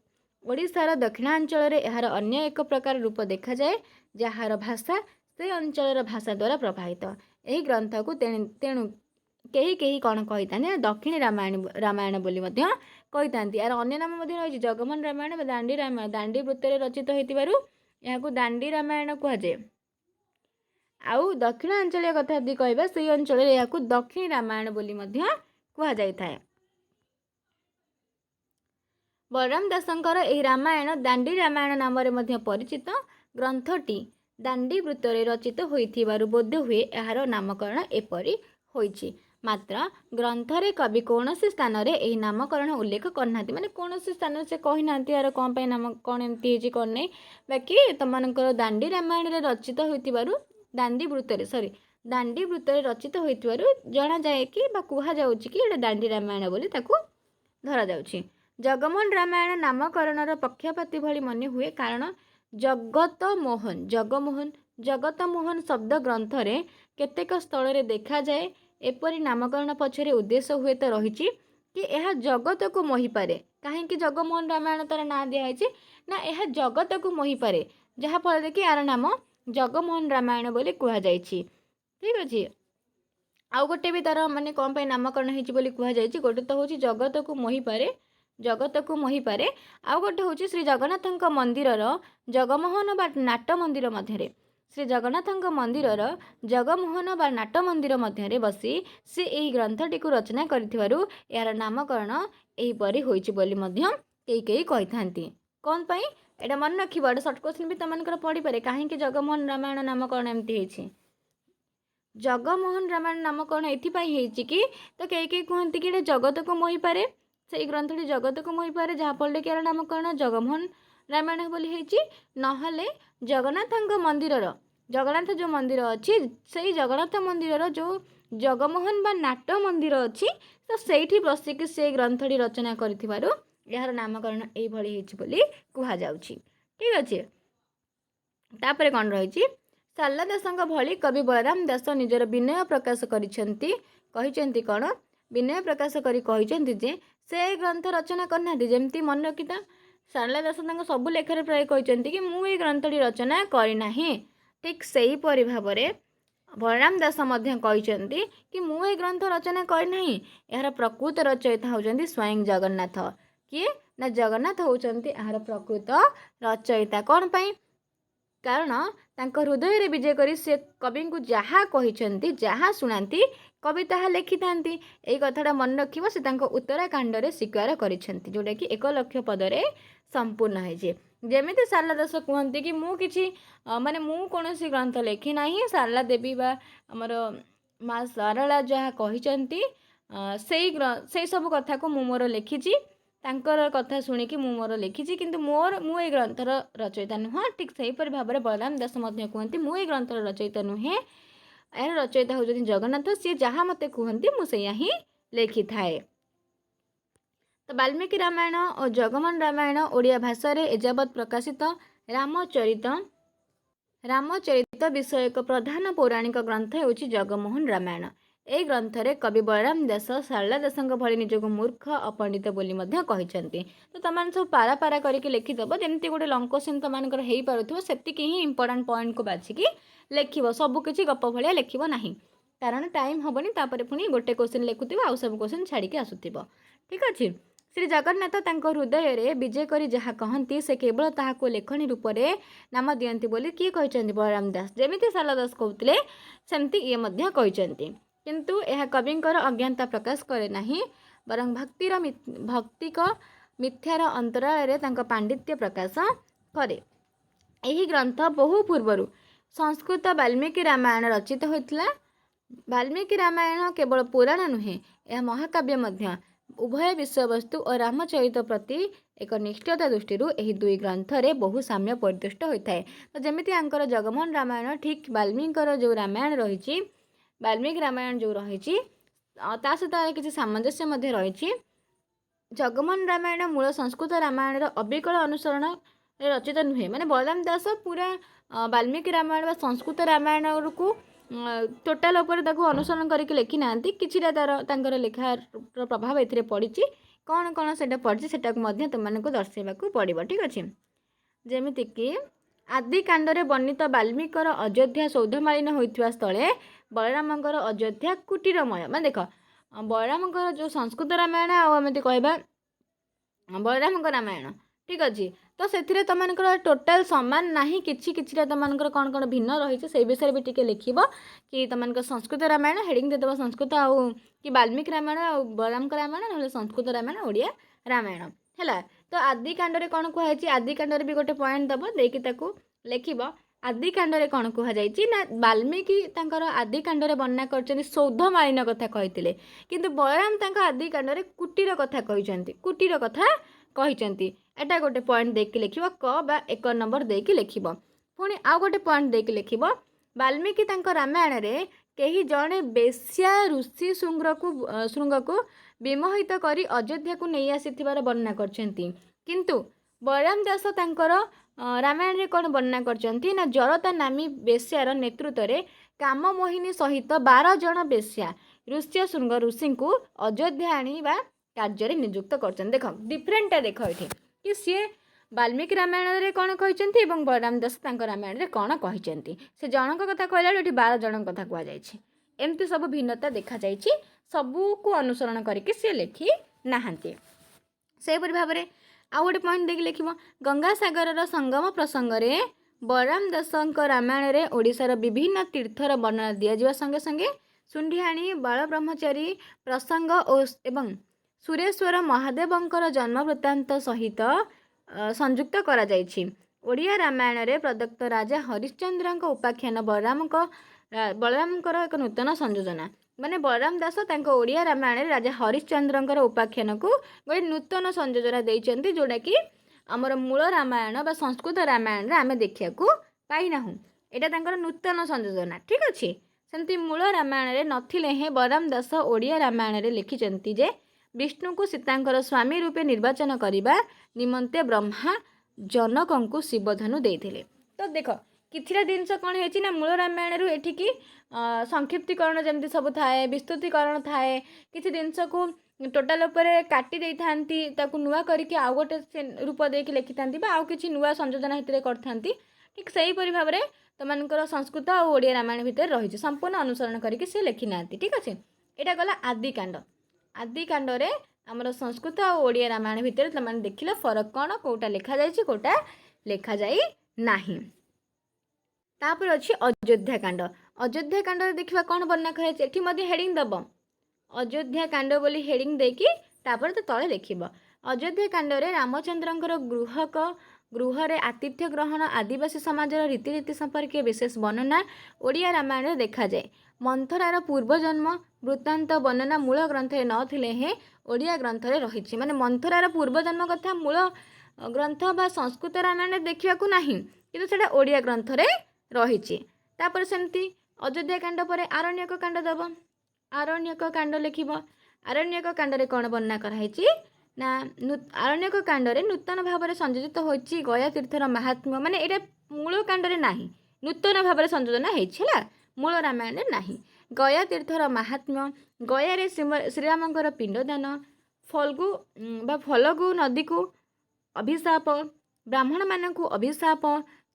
ଓଡ଼ିଶାର ଦକ୍ଷିଣାଞ୍ଚଳରେ ଏହାର ଅନ୍ୟ ଏକ ପ୍ରକାର ରୂପ ଦେଖାଯାଏ, ଯାହାର ଭାଷା ସେ ଅଞ୍ଚଳର ଭାଷା ଦ୍ୱାରା ପ୍ରଭାବିତ। ଏହି ଗ୍ରନ୍ଥକୁ ତେଣୁ କେହି କ'ଣ କହିଥାନ୍ତି, ଦକ୍ଷିଣୀ ରାମାୟଣ ବୋଲି ମଧ୍ୟ କହିଥାନ୍ତି। ଏହାର ଅନ୍ୟ ନାମ ମଧ୍ୟ ରହିଛି ଜଗମୋହନ ରାମାୟଣ ବା ଦାଣ୍ଡି ରାମାୟଣ। ଦାଣ୍ଡି ବୃତ୍ତରେ ରଚିତ ହୋଇଥିବାରୁ ଏହାକୁ ଦାଣ୍ଡି ରାମାୟଣ କୁହାଯାଏ। ଆଉ ଦକ୍ଷିଣାଞ୍ଚଳୀୟ କଥା ଯଦି କହିବା, ସେହି ଅଞ୍ଚଳରେ ଏହାକୁ ଦକ୍ଷିଣୀ ରାମାୟଣ ବୋଲି ମଧ୍ୟ କୁହାଯାଇଥାଏ। ବଳରାମ ଦାସଙ୍କର ଏହି ରାମାୟଣ ଦାଣ୍ଡି ରାମାୟଣ ନାମରେ ମଧ୍ୟ ପରିଚିତ। ଗ୍ରନ୍ଥଟି ଦାଣ୍ଡି ବୃତ୍ତରେ ରଚିତ ହୋଇଥିବାରୁ ବୋଧହୁଏ ଏହାର ନାମକରଣ ଏପରି ହୋଇଛି। ମାତ୍ର ଗ୍ରନ୍ଥରେ କବି କୌଣସି ସ୍ଥାନରେ ଏହି ନାମକରଣ ଉଲ୍ଲେଖ କରିନାହାନ୍ତି, ମାନେ କୌଣସି ସ୍ଥାନରେ ସେ କହିନାହାନ୍ତି ଏହାର କ'ଣ ପାଇଁ ନାମ କ'ଣ ଏମିତି ହେଇଛି କ'ଣ ନାହିଁ। ବାକି ତୁମମାନଙ୍କର ଦାଣ୍ଡି ରାମାୟଣରେ ରଚିତ ହୋଇଥିବାରୁ ଦାଣ୍ଡି ବୃତ୍ତରେ ରଚିତ ହୋଇଥିବାରୁ ଜଣାଯାଏ କି ବା କୁହାଯାଉଛି କି ଏଇଟା ଦାଣ୍ଡି ରାମାୟଣ ବୋଲି ତାକୁ ଧରାଯାଉଛି। ଜଗମୋହନ ରାମାୟଣ ନାମକରଣର ପକ୍ଷପାତୀ ଭଳି ମନେ ହୁଏ, କାରଣ ଜଗତମୋହନ ଶବ୍ଦ ଗ୍ରନ୍ଥରେ କେତେକ ସ୍ଥଳରେ ଦେଖାଯାଏ। ଏପରି ନାମକରଣ ପଛରେ ଉଦ୍ଦେଶ୍ୟ ହୁଏତ ରହିଛି କି ଏହା ଜଗତକୁ ମୋହିପାରେ। କାହିଁକି ଜଗମୋହନ ରାମାୟଣ ତାର ନାଁ ଦିଆହେଇଛି ନା ଏହା ଜଗତକୁ ମୋହିପାରେ, ଯାହାଫଳରେ କି ଏହାର ନାମ ଜଗମୋହନ ରାମାୟଣ ବୋଲି କୁହାଯାଇଛି। ଠିକ୍ ଅଛି। ଆଉ ଗୋଟେ ବି ତାର ମାନେ କ'ଣ ପାଇଁ ନାମକରଣ ହେଇଛି ବୋଲି କୁହାଯାଇଛି, ଗୋଟେ ତ ହେଉଛି ଜଗତକୁ ମୋହିପାରେ, ଆଉ ଗୋଟେ ହେଉଛି ଶ୍ରୀ ଜଗନ୍ନାଥଙ୍କ ମନ୍ଦିରର ଜଗମୋହନ ବା ନାଟ ମନ୍ଦିର ମଧ୍ୟରେ ଜଗମୋହନ ବା ନାଟ ମନ୍ଦିର ମଧ୍ୟରେ ବସି ସେ ଏହି ଗ୍ରନ୍ଥଟିକୁ ରଚନା କରିଥିବାରୁ ଏହାର ନାମକରଣ ଏହିପରି ହୋଇଛି ବୋଲି ମଧ୍ୟ କେହି କହିଥାନ୍ତି। କ'ଣ ପାଇଁ ଏଇଟା ମନେ ରଖିବ, ଏଇଟା ସର୍ଟ କ୍ୱେଶ୍ଚିନ୍ ବି ତୁମମାନଙ୍କର ପଡ଼ିପାରେ। କାହିଁକି ଜଗମୋହନ ରାମାୟଣ ନାମକରଣ ଏମିତି ହେଇଛି? ଜଗମୋହନ ରାମାୟଣ ନାମକରଣ ଏଥିପାଇଁ ହେଇଛି କି ତ କେହି କୁହନ୍ତି କି ଏଇଟା ଜଗତକୁ ମୋହିପାରେ, ସେଇ ଗ୍ରନ୍ଥଟି ଜଗତକୁ ମୋହିପାରେ, ଯାହାଫଳରେ କି ଏହାର ନାମକରଣ ଜଗମୋହନ ରାମାୟଣ ବୋଲି ହେଇଛି। ନହେଲେ ଜଗନ୍ନାଥ ଯେଉଁ ମନ୍ଦିର ଅଛି, ସେଇ ଜଗନ୍ନାଥ ମନ୍ଦିରର ଯେଉଁ ଜଗମୋହନ ବା ନାଟ ମନ୍ଦିର ଅଛି, ତ ସେଇଠି ବସିକି ସେଇ ଗ୍ରନ୍ଥଟି ରଚନା କରିଥିବାରୁ ଏହାର ନାମକରଣ ଏଇଭଳି ହେଇଛି ବୋଲି କୁହାଯାଉଛି। ଠିକ୍ ଅଛି। ତାପରେ କ'ଣ ରହିଛି, ଶାରଳା ଦାସଙ୍କ ଭଳି କବି ବଳରାମ ଦାସ ନିଜର ବିନୟ ପ୍ରକାଶ କରିଛନ୍ତି କ'ଣ, ବିନୟ ପ୍ରକାଶ କରି କହିଛନ୍ତି ଯେ ସେ ଗ୍ରନ୍ଥ ରଚନା କରିନାହାନ୍ତି। ଯେମିତି ମନେ ରଖିଥା, ଶାରଳା ଦାସ ତାଙ୍କ ସବୁ ଲେଖାରେ ପ୍ରାୟ କହିଛନ୍ତି କି ମୁଁ ଏଇ ଗ୍ରନ୍ଥଟି ରଚନା କରିନାହିଁ। ଠିକ୍ ସେହିପରି ଭାବରେ ବଳରାମ ଦାସ ମଧ୍ୟ କହିଛନ୍ତି କି ମୁଁ ଏଇ ଗ୍ରନ୍ଥ ରଚନା କରିନାହିଁ। ଏହାର ପ୍ରକୃତ ରଚୟିତା ହେଉଛନ୍ତି ସ୍ୱୟଂ ଜଗନ୍ନାଥ। କିଏ ନା ଜଗନ୍ନାଥ ହେଉଛନ୍ତି ଏହାର ପ୍ରକୃତ ରଚୟିତା। କ'ଣ ପାଇଁ? କାରଣ ତାଙ୍କ ହୃଦୟରେ ବିଜେ କରି ସେ କବିଙ୍କୁ ଯାହା କହିଛନ୍ତି, ଯାହା ଶୁଣାନ୍ତି, କବି ତାହା ଲେଖିଥାନ୍ତି। ଏଇ କଥାଟା ମନେ ରଖିବ। ସେ ତାଙ୍କ ଉତ୍ତରାକାଣ୍ଡରେ ସ୍ୱୀକାର କରିଛନ୍ତି, ଯେଉଁଟାକି 1,00,000 ପଦରେ ସମ୍ପୂର୍ଣ୍ଣ ହେଇଛି। ଯେମିତି ଶାରଳା ଦାସ କୁହନ୍ତି କି ମୁଁ କିଛି ମାନେ ମୁଁ କୌଣସି ଗ୍ରନ୍ଥ ଲେଖି ନାହିଁ, ଶାରଳା ଦେବୀ ବା ଆମର ମା ଶାରଳା ଯାହା କହିଛନ୍ତି ସେଇ ସବୁ କଥାକୁ ମୁଁ ମୋର ଲେଖିଛି। ତାଙ୍କର କଥା ଶୁଣିକି ମୁଁ ମୋର ଲେଖିଛି, କିନ୍ତୁ ମୁଁ ଏଇ ଗ୍ରନ୍ଥର ରଚୟିତା ନୁହଁ। ଠିକ୍ ସେହିପରି ଭାବରେ ବଳରାମ ଦାସ ମଧ୍ୟ କୁହନ୍ତି ମୁଁ ଏଇ ଗ୍ରନ୍ଥର ରଚୟିତା ନୁହେଁ, ଏହାର ରଚୟିତା ହେଉଛନ୍ତି ଜଗନ୍ନାଥ। ସିଏ ଯାହା ମୋତେ କୁହନ୍ତି ମୁଁ ସେଇଆ ହିଁ ଲେଖିଥାଏ। ତ ବାଲ୍ମୀକି ରାମାୟଣ ଓ ଜଗମୋହନ ରାମାୟଣ ଓଡ଼ିଆ ଭାଷାରେ ଏଯାବତ୍ ପ୍ରକାଶିତ ରାମଚରିତ ବିଷୟ ଏକ ପ୍ରଧାନ ପୌରାଣିକ ଗ୍ରନ୍ଥ ହେଉଛି ଜଗମୋହନ ରାମାୟଣ। ଏହି ଗ୍ରନ୍ଥରେ କବି ବଳରାମ ଦାସ ଶାରଳା ଦାସଙ୍କ ଭଳି ନିଜକୁ ମୂର୍ଖ ଅପଣ୍ଡିତ ବୋଲି ମଧ୍ୟ କହିଛନ୍ତି। ତ ତମାନେ ସବୁ ପାରା କରିକି ଲେଖିଦେବ, ଯେମିତି ଗୋଟେ ଲଙ୍ଗ କୋଶ୍ଚିନ୍ ତମାନଙ୍କର ହେଇପାରୁଥିବ ସେତିକି ହିଁ ଇମ୍ପୋର୍ଟାଣ୍ଟ ପଏଣ୍ଟକୁ ବାଛିକି ଲେଖିବ। ସବୁକିଛି ଗପ ଭଳିଆ ଲେଖିବ ନାହିଁ, କାରଣ ଟାଇମ୍ ହେବନି। ତାପରେ ପୁଣି ଗୋଟେ କୋଶ୍ଚିନ୍ ଲେଖୁଥିବ, ଆଉ ସବୁ କୋଶ୍ଚିନ୍ ଛାଡ଼ିକି ଆସୁଥିବ। ଠିକ୍ ଅଛି। ଶ୍ରୀ ଜଗନ୍ନାଥ ତାଙ୍କ ହୃଦୟରେ ବିଜେ କରି ଯାହା କହନ୍ତି ସେ କେବଳ ତାହାକୁ ଲେଖନୀ ରୂପରେ ନାମ ଦିଅନ୍ତି ବୋଲି କିଏ କହିଛନ୍ତି? ବଳରାମ ଦାସ। ଯେମିତି ଶାରଳା ଦାସ କହୁଥିଲେ ସେମିତି ଇଏ ମଧ୍ୟ କହିଛନ୍ତି। କିନ୍ତୁ ଏହା କବିଙ୍କର ଅଜ୍ଞାନତା ପ୍ରକାଶ କରେ ନାହିଁ, ବରଂ ଭକ୍ତିକ ମିଥ୍ୟାର ଅନ୍ତରାଳରେ ତାଙ୍କ ପାଣ୍ଡିତ୍ୟ ପ୍ରକାଶ କରେ। ଏହି ଗ୍ରନ୍ଥ ବହୁ ପୂର୍ବରୁ ସଂସ୍କୃତ ବାଲ୍ମୀକି ରାମାୟଣ ରଚିତ ହୋଇଥିଲା। ବାଲ୍ମୀକି ରାମାୟଣ କେବଳ ପୁରାଣ ନୁହେଁ, ଏହା ମହାକାବ୍ୟ ମଧ୍ୟ। ଉଭୟ ବିଷୟବସ୍ତୁ ଓ ରାମଚରିତ ପ୍ରତି ଏକ ନିଷ୍ଠତା ଦୃଷ୍ଟିରୁ ଏହି ଦୁଇ ଗ୍ରନ୍ଥରେ ବହୁ ସାମ୍ୟ ପରିଦୃଷ୍ଟ ହୋଇଥାଏ। ତ ଯେମିତି ଆଙ୍କର ଜଗମୋହନ ରାମାୟଣ ଠିକ୍ ବାଲ୍ମୀକିଙ୍କର ଯେଉଁ ରାମାୟଣ ରହିଛି, ବାଲ୍ମୀକି ରାମାୟଣ ଯେଉଁ ରହିଛି ତା ସହିତ କିଛି ସାମଞ୍ଜସ୍ୟ ମଧ୍ୟ ରହିଛି। ଜଗମୋହନ ରାମାୟଣ ମୂଳ ସଂସ୍କୃତ ରାମାୟଣର ଅବିକଳ ଅନୁସରଣରେ ରଚିତ ନୁହେଁ। ମାନେ ବଳରାମ ଦାସ ପୁରା ବାଲ୍ମୀକି ରାମାୟଣ ବା ସଂସ୍କୃତ ରାମାୟଣକୁ ଟୋଟାଲ ଉପରେ ତାକୁ ଅନୁସରଣ କରିକି ଲେଖି ନାହାନ୍ତି। କିଛିଟା ତାଙ୍କର ଲେଖାର ପ୍ରଭାବ ଏଥିରେ ପଡ଼ିଛି। କ'ଣ କ'ଣ ସେଇଟା ପଡ଼ିଛି ସେଟାକୁ ମଧ୍ୟ ତୁମମାନଙ୍କୁ ଦର୍ଶାଇବାକୁ ପଡ଼ିବ। ଠିକ୍ ଅଛି। ଯେମିତିକି ଆଦିକାଣ୍ଡରେ ବର୍ଣ୍ଣିତ ବାଲ୍ମୀକିଙ୍କର ଅଯୋଧ୍ୟା ସୌଧମାଳିନ ହୋଇଥିବା ସ୍ଥଳେ ବଳରାମଙ୍କର ଅଯୋଧ୍ୟା କୁଟୀରମୟ। ମାନେ ଦେଖ, ବଳରାମଙ୍କର ଯେଉଁ ସଂସ୍କୃତ ରାମାୟଣ ଆଉ ଏମିତି କହିବା ବଳରାମଙ୍କ ରାମାୟଣ, ଠିକ୍ ଅଛି। ତ ସେଥିରେ ତୁମମାନଙ୍କର ଟୋଟାଲ ସମାନ ନାହିଁ, କିଛିଟା ତୁମମାନଙ୍କର କ'ଣ କ'ଣ ଭିନ୍ନ ରହିଛି ସେଇ ବିଷୟରେ ବି ଟିକେ ଲେଖିବ। କି ତୁମମାନଙ୍କର ସଂସ୍କୃତ ରାମାୟଣ ହେଡ଼ିଙ୍ଗ ଦେଇଦେବ ସଂସ୍କୃତ, ଆଉ କି ବାଲ୍ମୀକି ରାମାୟଣ ଆଉ ବଳରାମଙ୍କ ରାମାୟଣ, ନହେଲେ ସଂସ୍କୃତ ରାମାୟଣ ଓଡ଼ିଆ ରାମାୟଣ ହେଲା। ତ ଆଦିକାଣ୍ଡରେ କ'ଣ କୁହାଯାଇଛି, ଆଦିକାଣ୍ଡରେ ବି ଗୋଟେ ପଏଣ୍ଟ ଦେବ, ଦେଇକି ତାକୁ ଲେଖିବ। ଆଦିକାଣ୍ଡରେ କ'ଣ କୁହାଯାଇଛି ନା ବାଲ୍ମୀକି ତାଙ୍କର ଆଦିକାଣ୍ଡରେ ବର୍ଣ୍ଣନା କରିଛନ୍ତି ସୌଧମାଳିନ କଥା କହିଥିଲେ, କିନ୍ତୁ ବଳରାମ ତାଙ୍କ ଆଦିକାଣ୍ଡରେ କୁଟୀର କଥା କହିଛନ୍ତି। ଏଟା ଗୋଟେ ପଏଣ୍ଟ ଦେଇକି ଲେଖିବ, କ ବା 1 ନମ୍ବର ଦେଇକି ଲେଖିବ। ପୁଣି ଆଉ ଗୋଟେ ପଏଣ୍ଟ ଦେଇକି ଲେଖିବ, ବାଲ୍ମୀକି ତାଙ୍କ ରାମାୟଣରେ କେହି ଜଣେ ବେଶ୍ୟା ଋଷି ଶୃଙ୍ଗକୁ ବିମୋହିତ କରି ଅଯୋଧ୍ୟାକୁ ନେଇ ଆସିଥିବାର ବର୍ଣ୍ଣନା କରିଛନ୍ତି। କିନ୍ତୁ ବଳରାମ ଦାସ ତାଙ୍କର ରାମାୟଣରେ କ'ଣ ବର୍ଣ୍ଣନା କରିଛନ୍ତି ନା ଜରତା ନାମୀ ବେଶ୍ୟାର ନେତୃତ୍ୱରେ କାମମୋହିନୀ ସହିତ 12 ଜଣ ବେଶ୍ୟା ଋଷ୍ୟଶୃଙ୍ଗ ଋଷିଙ୍କୁ ଅଯୋଧ୍ୟା ଆଣିବା କାର୍ଯ୍ୟରେ ନିଯୁକ୍ତ କରିଛନ୍ତି। ଦେଖ ଡିଫରେଣ୍ଟଟା ଦେଖ ଏଠି, କି ସିଏ ବାଲ୍ମୀକି ରାମାୟଣରେ କ'ଣ କହିଛନ୍ତି ଏବଂ ବଳରାମ ଦାସ ତାଙ୍କ ରାମାୟଣରେ କ'ଣ କହିଛନ୍ତି। ସେ ଜଣଙ୍କ କଥା କହିଲା ବେଳେ ଏଠି 12 ଜଣଙ୍କ କଥା କୁହାଯାଇଛି। ଏମିତି ସବୁ ଭିନ୍ନତା ଦେଖାଯାଇଛି, ସବୁକୁ ଅନୁସରଣ କରିକି ସିଏ ଲେଖି ନାହାନ୍ତି। ସେହିପରି ଭାବରେ ଆଉ ଗୋଟେ ପଏଣ୍ଟ ଦେଇକି ଲେଖିବ, ଗଙ୍ଗାସାଗରର ସଙ୍ଗମ ପ୍ରସଙ୍ଗରେ ବଳରାମ ଦାସଙ୍କ ରାମାୟଣରେ ଓଡ଼ିଶାର ବିଭିନ୍ନ ତୀର୍ଥର ବର୍ଣ୍ଣନା ଦିଆଯିବା ସଙ୍ଗେ ସଙ୍ଗେ ସୁଣ୍ଡିହାଣୀ ବାଳବ୍ରହ୍ମଚାରୀ ପ୍ରସଙ୍ଗ ଏବଂ ସୁରେଶ୍ୱର ମହାଦେବଙ୍କର ଜନ୍ମ ବୃତ୍ତାନ୍ତ ସହିତ ସଂଯୁକ୍ତ କରାଯାଇଛି। ଓଡ଼ିଆ ରାମାୟଣରେ ପ୍ରଦତ୍ତ ରାଜା ହରିଶ୍ଚନ୍ଦ୍ରଙ୍କ ଉପାଖ୍ୟାନ ବଳରାମଙ୍କର ଏକ ନୂତନ ସଂଯୋଜନା। ମାନେ ବଳରାମ ଦାସ ତାଙ୍କ ଓଡ଼ିଆ ରାମାୟଣରେ ରାଜା ହରିଶ୍ଚନ୍ଦ୍ରଙ୍କର ଉପାଖ୍ୟାନକୁ ଗୋଟେ ନୂତନ ସଂଯୋଜନା ଦେଇଛନ୍ତି, ଯେଉଁଟାକି ଆମର ମୂଳ ରାମାୟଣ ବା ସଂସ୍କୃତ ରାମାୟଣରେ ଆମେ ଦେଖିବାକୁ ପାଇନାହୁଁ। ଏଇଟା ତାଙ୍କର ନୂତନ ସଂଯୋଜନା। ଠିକ୍ ଅଛି। ସେମିତି ମୂଳ ରାମାୟଣରେ ନଥିଲେ ହେଁ ବଳରାମ ଦାସ ଓଡ଼ିଆ ରାମାୟଣରେ ଲେଖିଛନ୍ତି ଯେ ବିଷ୍ଣୁଙ୍କୁ ସୀତାଙ୍କର ସ୍ୱାମୀ ରୂପେ ନିର୍ବାଚନ କରିବା ନିମନ୍ତେ ବ୍ରହ୍ମା ଜନକଙ୍କୁ ଶିବଧନୁ ଦେଇଥିଲେ। ତ ଦେଖ କିଛିଟା ଜିନିଷ କ'ଣ ହେଇଛି ନା ମୂଳ ରାମାୟଣରୁ ଏଠିକି ସଂକ୍ଷିପ୍ତୀକରଣ ଯେମିତି ସବୁ ଥାଏ, ବିସ୍ତୃତିକରଣ ଥାଏ, କିଛି ଜିନିଷକୁ टोटाल उपरे काटी देइथांती ताकु नुआ करिके आउ गोटे रूप देके लिखिथांती बा आउ किछि नुआ संयोजन हितरे करथांती ठीक सेही परि भाबरे तमानकर संस्कृत और ओडिया रामायण भितर रहिछि संपूर्ण अनुसरण करिके से लिखि नांती ठीक अछि। एटा गला आदि कांड रे हमर संस्कृत और ओडिया रामायण भितर तमान देखिलो फरक कोन कोटा लिखा जायछि कोटा लिखा जाई नाही। तापर अछि अयोध्या कांड रे देखिबा कोन वर्णना करायछि एठी मध्ये हेडिंग दबो अयोध्या कांड बोली हेडिंग देकी तापर तो तळे लिखिबो अयोध्या कांड रे रामचंद्रंकर गृह रे आतिथ्य ग्रहण आदिवासी समाजर रीतिनीति संपर्क विशेष वर्णना ओडिया रामायण रे देखा जाए। मंथरार पूर्वजन्म वृत्तांत वर्णना मूल ग्रंथ रे नथिले हे ओडिया ग्रंथ रे रहिछि माने मंथरार पूर्वजन्म कथा मूल ग्रंथ बा संस्कृत रामायण रे देखियाकू नाही किंतु सेटा ओडिया ग्रंथ रे रहिछि। तापर सेमती अयोध्या कांड परे आरण्यक कांड दबो आरण्यक कांड लिखिब आरण्यक कांड रे कोन वर्णना कराइछि ना आरण्यक कांड रे नूतन भाव में संयोजित होइछि गया तीर्थर महात्म्य माने एटा मूल कांड रे नाही नूतन भाव में संयोजन होइछला मूल रामायण रे नाही गया तीर्थर महात्म्य गया रे श्रीरामंकर पिंडदान फलगु नदी को अभिशाप ब्राह्मण मानकु अभिशाप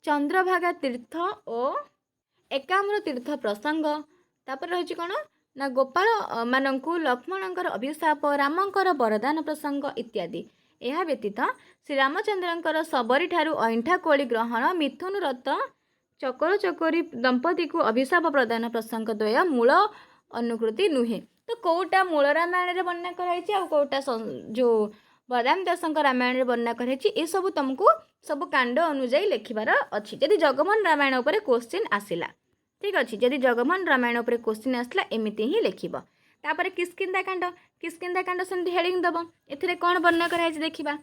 चंद्रभागा तीर्थ और एकाम्र तीर्थ प्रसंग तापर रहिछि कोन ना गोपाल मानकु लक्ष्मणंकर अभिशाप रामंकर वरदान प्रसंग इत्यादि। यह व्यतीत श्री रामचंद्रंकर सबरी ठारू अइंठा कोड़ी ग्रहण मिथुन रथ चकोर चकोरी दंपति को अभिशाप प्रदान प्रसंग द्वय मूल अनुकृति नुहे तो कोटा मूल रामायण रे वर्णना कराइछि आ कोटा जो बलराम दासंकर रामायण रे वर्णना कराइछि ए सब तुमको सब कांड अनुଯାयी लिखिबार अछि। यदि जगमोहन रामायण उपरे क्वेश्चन आसिला ठीक अच्छे जदि जगमोहन रामायण उपरे क्वेश्चन आसला एमती ही लिखिब। तापर किष्किंधा कांड सेमती हेडिंग दब एथिरे कोन वर्णना कराइछि देखिबा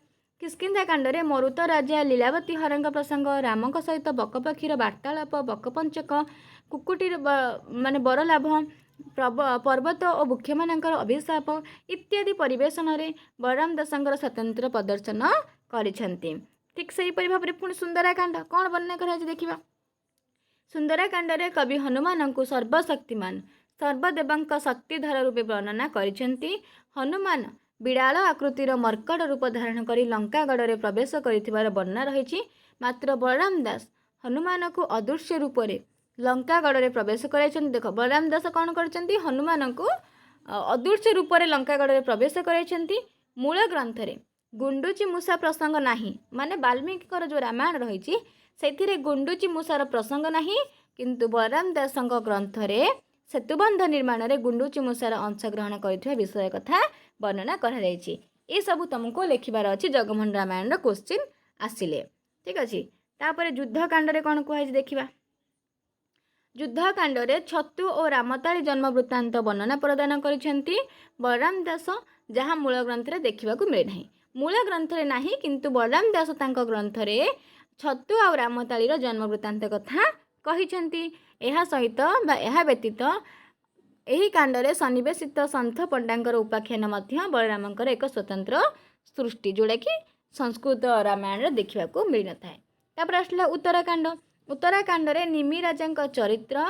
किष्किंधा कांड रे मरुत राजा लीलावती हरंग प्रसंग रामक सहित बकपक्षीर वार्तालाप बकपंचक कुकुटीर माने बरलाभ पर्वत और मुख्यमानंकर अभिशाप इत्यादि परिवेशन रे बलराम दासंकर स्वतंत्र प्रदर्शन करिसेंती। ठीक सेही परि भाबरे पुणी सुंदरा कांड कोन वर्णना कराइछि देखिबा सुंदरा कांड रे कवि हनुमान को सर्वशक्तिमान सर्वदेवंक शक्तिधर रूपे वर्णना करिसेंती। हनुमान बिड़ाल आकृतिर मर्कट रूप धारण करी लंकागढ़ रे प्रवेश करिथिबार वर्णना रहिछि मात्र बलराम दास हनुमान को अदृश्य रूप रे लंकागढ़ रे प्रवेश कराइछन्ति। देखो बलराम दास कोन करछन्ति हनुमान को अदृश्य रूप रे लंकागढ़ रे प्रवेश कराइछन्ति। मूल ग्रंथ रे गुंडुची मूषा प्रसंग नाही माने वाल्मीकिकर जो रामायण रहिछि सेथिरे गुंडुची मूषार प्रसंग नाही किंतु बलराम दासंक ग्रंथ रे सेतुबंध निर्माण रे गुंडुची मूषार अंशग्रहण करिथिबा विषय कथा वर्णना करा जायछि। ए सब तुमको लिखिबार अछि जगमोहन रामायण रो क्वेश्चन आसिले ठीक अछि। तापर युद्ध कांड रे कोन कुहाइ देखिबा युद्ध कांड रे छतु और रामताली जन्म वृत्तांत वर्णना प्रदान करिसेंती बलराम दास जहाँ मूल ग्रंथ रे देखिबा को मिले नाही मूल ग्रंथ रे नाही किंतु बलराम दास तांक ग्रंथ रे छतु और रामतालीर जन्म वृत्तांत कथा कहिसेंती। एहा सहित बा एहा व्यतीत एही कांड रे सन्निवेशित संथ पंडांकर उपाख्यान मध्य बलरामंकर एक स्वतंत्र सृष्टि जोड़ा कि संस्कृत रामायण रे देखिबा को मिल न थाए। तापर आसला उत्तराकांड रे निमि राजांक चरित्र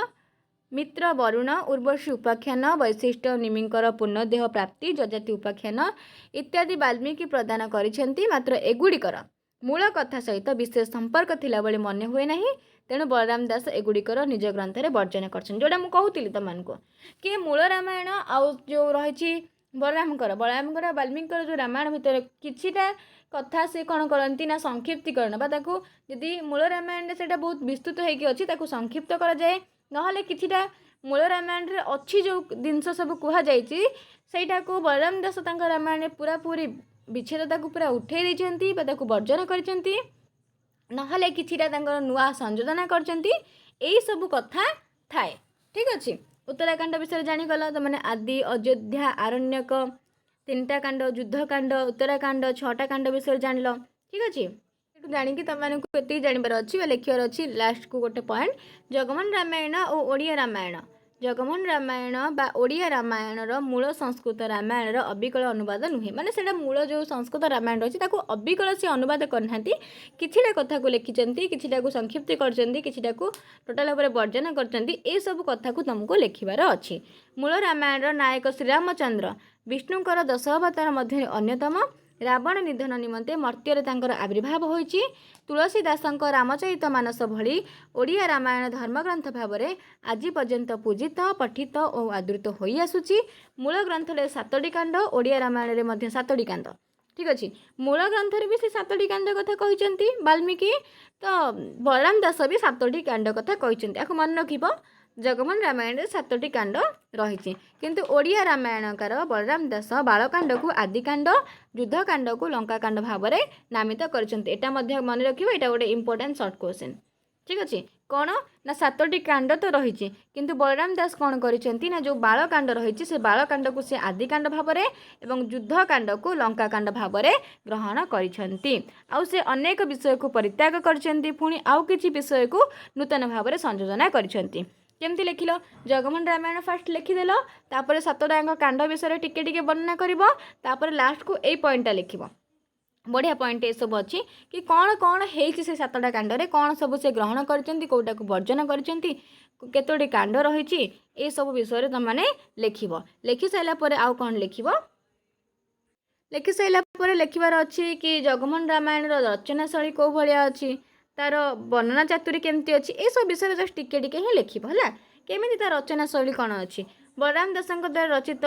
मित्र वरुण उर्वशी उपाख्यान वैशिष्ट निमिंकर पूर्णदेह प्राप्ति जजाति उपाख्यान इत्यादि वाल्मीकि प्रदान करिसेंती मात्र एगुड़िकर मूल कथा सहित विशेष संपर्क थिला बळे मने हुए नाही तेणु बलराम दास एगुड़िकर निज ग्रंथ रे वर्जन करछन जोड़ा मु कहूतिली तमानको कि मूल रामायण आउ जो रहिछि बलरामकर वाल्मीकिकर जो रामायण भितर किछिटा कथा से कौन करती ना संक्षिप्तीकरण बा ताकू यदि मूल रामायण रे सेटा बहुत विस्तृत होइकी अछि ताकू संक्षिप्त करा जाए नहले किछिटा मूल रामायण रे अछि जो जिनस सब कुहा जाइछि सेटा को बलराम दास तांका रामायण रे पूरा पूरी विच्छेदता को पूरा उठे देइछन्ती बा ताकू वर्जन करिसेंती नहले किछिटा तांकर नुआ संयोजन करछन्ती एई सब कथा थाए ठीक अछि। उत्तराकांड विषय जानी गला त माने आदि अयोध्या आरण्यक तीनटा कांड युद्ध कांड उत्तराकांड 6टा कांड विषय जानिल ठीक अछि। जानिकी तुमको ये जानवर अच्छी लिखार अच्छी लास्ट को गोटे पॉइंट जगमोहन रामायण और ओडिया रामायण जगमोहन रामायण बा ओडिया रामायण मूल संस्कृत रामायण अबिकल अनुवाद नुहे माने सेटा मूल जो संस्कृत रामायण रही अबिकल से अनुवाद करना किछिटा कथा को लिखिंट किछिटा को संक्षिप्त करछिटा को टोटाल भाव वर्जन कर सब कथा को तुमको लिखिबार अच्छी। मूल रामायण नायक श्रीरामचंद्र विष्णुंकर 10 अवतार मध्य अन्यतम रावण निधन निमंते मर्त्य तांकर आविर्भाव होइछि। तुलसीदासଙ୍କ रामचरित मानस भली ओडिया रामायण धर्मग्रंथ भाव में आज पर्यंत पूजित पठित और आदृत होई आसुछि। मूल ग्रंथरे 7टी कांड, ओडिया रामायण रे मध्य 7टी कांड। ठीक अच्छे, मूल ग्रंथरे भी से 7टी कांड कथा कहिसेंती वाल्मीकि, तो बलराम दास भी 7टी कांड कथा कहिसेंती। आखु मन रखिबो, जगमोहन रामायण रे 7टी कांड रही, किंतु ओडिया रामायणकार बलराम दास बालकांड को आदिकांड, युद्धकांड को लंकाकांड भाव में नामित कर मन रखिबो। एटा गोटे इंपोर्टेंट शॉर्ट क्वेश्चन। ठीक अच्छे, कौन ना 7टी कांड तो रही, किंतु बलराम दास कौन करिसेंती ना जो बालकांड रही से बालकांड को से आदिकांड भाव में एवं युद्धकांड को लंकाकांड भाव में ग्रहण करिसेंती। आउ से अनेक विषय को परित्याग करिसेंती, पुणी आउ किछि विषय को नूतन भाव में संयोजन करिसेंती। केमती लिखिल, जगमोहन रामायण फास्ट लिखिदेल, तापर 7टाक कांड विषय टिके टिके वर्णना करिवो, तापर लास्ट को एई पॉइंटटा लिखिवो। बढ़िया पॉइंट ये सब अच्छी कि कौन कौन होइछि से 7टा कांड कौन सब से ग्रहण करचंती, कोटा को वर्जन करचंती, केतोटी कांड रही, ये सब विषय तुमने लिखिबो। लिखि साइला परे आउ कौन लिखिबो, लिखि साइला परे लिखिबार अच्छी कि जगमोहन रामायण रचना शैली को भलिया अच्छी, तार वर्णना चातुरी केमती अच्छी, ये सब विषय जस्ट टिके टिके ही लिखिबो हला। केमिति तार रचना शैली कौन अच्छी। बलराम दासଙ୍କ द्वारा रचित